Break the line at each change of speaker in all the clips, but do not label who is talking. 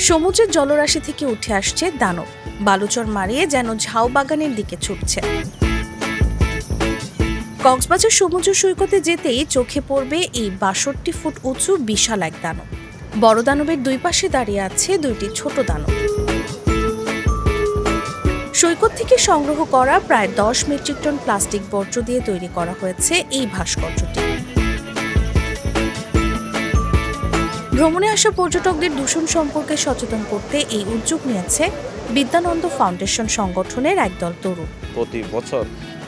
সমুদ্রের জলরাশি থেকে উঠে আসছে দানব, বালুচর মারিয়ে যেন ঝাউ বাগানের দিকে ছুটছে। কক্সবাজার সমুদ্র সৈকতে যেতেই চোখে পড়বে এই ৬২ ফুট উঁচু বিশাল এক দানব। বড় দানবের দুই পাশে দাঁড়িয়ে আছে দুইটি ছোট দানব। সৈকত থেকে সংগ্রহ করা প্রায় ১০ মেট্রিক টন প্লাস্টিক বর্জ্য দিয়ে তৈরি করা হয়েছে এই ভাস্কর্যটি। ভ্রমণে আসা পর্যটকদের দূষণ সম্পর্কে সচেতন করতে এই উদ্যোগ নিয়েছে বিদ্যানন্দ ফাউন্ডেশন সংগঠনের একদল তরুণ।
প্রতি বছর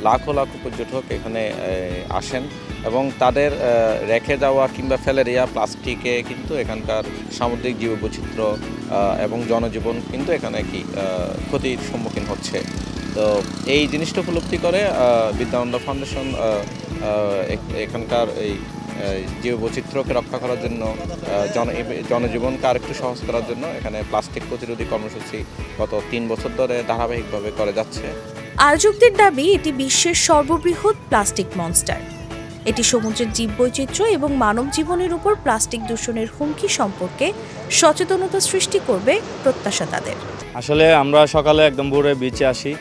লাখো লাখো পর্যটক এখানে আসেন এবং তাদের রেখে যাওয়া কিংবা ফেলে দেওয়া প্লাস্টিকে কিন্তু এখানকার সামুদ্রিক জীববৈচিত্র্য এবং জনজীবন কিন্তু এখানে ক্ষতির সম্মুখীন হচ্ছে। তো এই জিনিসটা উপলব্ধি করে বিদ্যানন্দ ফাউন্ডেশন এখানকার এই জীববৈচিত্র্যকে রক্ষা করার জন্য জনজীবনকে আরেকটু সহজ করার জন্য এখানে প্লাস্টিক প্রতিরোধী কর্মসূচি গত ৩ বছর ধরে ধারাবাহিকভাবে করে যাচ্ছে।
আয়োজকদের দাবি এটি বিশ্বের সর্ববৃহৎ প্লাস্টিক মনস্টার। এটি সমুদ্রের জীববৈচিত্র্য এবং মানব জীবনের উপর প্লাস্টিক দূষণের হুমকি সম্পর্কে সচেতনতা সৃষ্টি করবে প্রত্যাশা তাদের।
আসলে আমরা সকালে একদম ভোরে বিচে আসি,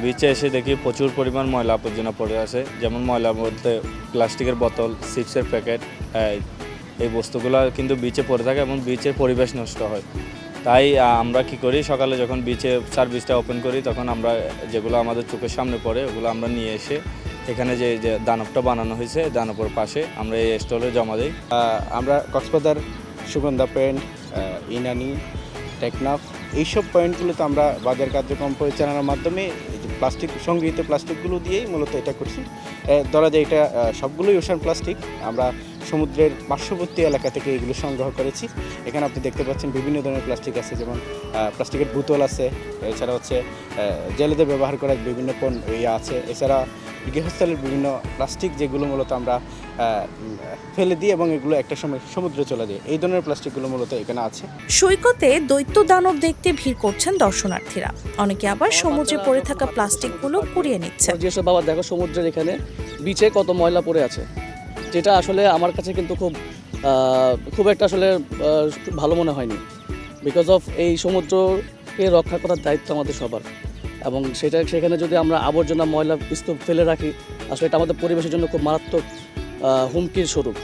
বিচে এসে দেখি প্রচুর পরিমাণ ময়লা আবর্জনা পড়ে আছে। যেমন ময়লা বলতে প্লাস্টিকের বোতল, চিপসের প্যাকেট, এই বস্তুগুলো কিন্তু বিচে পড়ে থাকে এবং বিচের পরিবেশ নষ্ট হয়। তাই আমরা কি করি, সকালে যখন বিচে সার্ভিসটা ওপেন করি তখন আমরা যেগুলো আমাদের চোখের সামনে পড়ে ওগুলো আমরা নিয়ে এসে এখানে যে দানবটা বানানো হয়েছে দানবের পাশে আমরা এই স্টলে জমা দিই।
আমরা কক্সবাজার, সুগন্ধা পয়েন্ট, ইনানি, টেকনাফ এইসব পয়েন্টগুলোতে আমরা বাজার কার্যক্রম পরিচালনার মাধ্যমে প্লাস্টিক সংগৃহীত প্লাস্টিকগুলো দিয়েই মূলত এটা করছি। ধরা যায় এটা সবগুলোই ওশান প্লাস্টিক। আমরা সমুদ্রের পার্শ্ববর্তী এলাকা থেকে এগুলো সংগ্রহ করেছি। এখানে আপনি দেখতে পাচ্ছেন বিভিন্ন ধরনের প্লাস্টিক আছে, যেমন প্লাস্টিকের বোতল আছে, এছাড়া জেলেদের ব্যবহার করা বিভিন্ন আছে, এছাড়া গৃহস্থলের বিভিন্ন প্লাস্টিক যেগুলো মূলত আমরা ফেলে দিই এবং এগুলো একটা সময় সমুদ্রে চলে যায়। এই ধরনের প্লাস্টিকগুলো মূলত এখানে আছে।
সৈকতে দৈত্য দানব দেখতে ভিড় করছেন দর্শনার্থীরা। অনেকে আবার সমুদ্রে পড়ে থাকা প্লাস্টিকগুলো কুড়িয়ে নিচ্ছে।
বাবা দেখো সমুদ্রের এখানে বিচে কত ময়লা পড়ে আছে, যেটা আসলে আমার কাছে কিন্তু খুব একটা আসলে ভালো মনে হয়নি। বিকজ অফ এই সমুদ্রকে রক্ষা করার দায়িত্ব আমাদের সবার, এবং সেখানে যদি আমরা আবর্জনা ময়লা স্তূপ ফেলে রাখি আসলে এটা আমাদের পরিবেশের জন্য খুব মারাত্মক হুমকির স্বরূপ।